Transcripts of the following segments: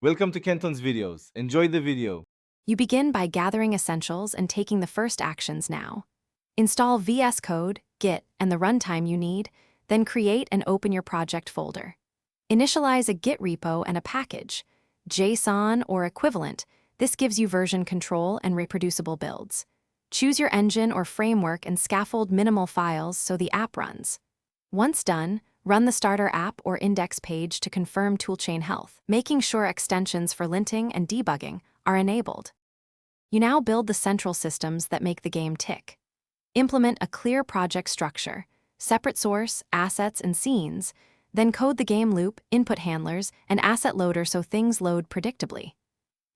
Welcome to Kenton's videos. Enjoy the video. You begin by gathering essentials and taking the first actions now. Install VS Code, Git, and the runtime you need, then create and open your project folder. Initialize a Git repo and a package, JSON or equivalent. This gives you version control and reproducible builds. Choose your engine or framework and scaffold minimal files so the app runs. Once done, run the starter app or index page to confirm toolchain health, making sure extensions for linting and debugging are enabled. You now build the central systems that make the game tick. Implement a clear project structure, separate source, assets, and scenes, then code the game loop, input handlers, and asset loader so things load predictably.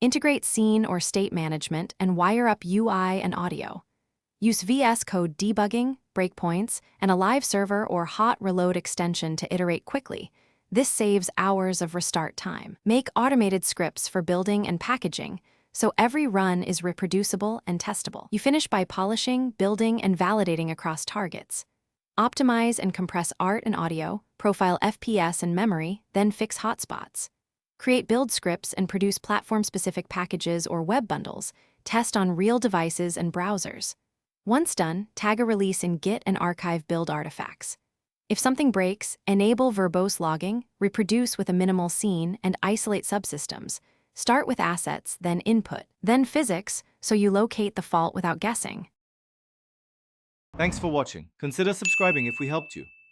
Integrate scene or state management and wire up UI and audio. Use VS Code debugging, breakpoints, and a live server or hot reload extension to iterate quickly. This saves hours of restart time. Make automated scripts for building and packaging, so every run is reproducible and testable. You finish by polishing, building, and validating across targets. Optimize and compress art and audio, profile FPS and memory, then fix hotspots. Create build scripts and produce platform-specific packages or web bundles. Test on real devices and browsers. Once done, tag a release in Git and archive build artifacts. If something breaks, enable verbose logging, reproduce with a minimal scene, and isolate subsystems. Start with assets, then input, then physics, so you locate the fault without guessing. Thanks for watching. Consider subscribing if we helped you.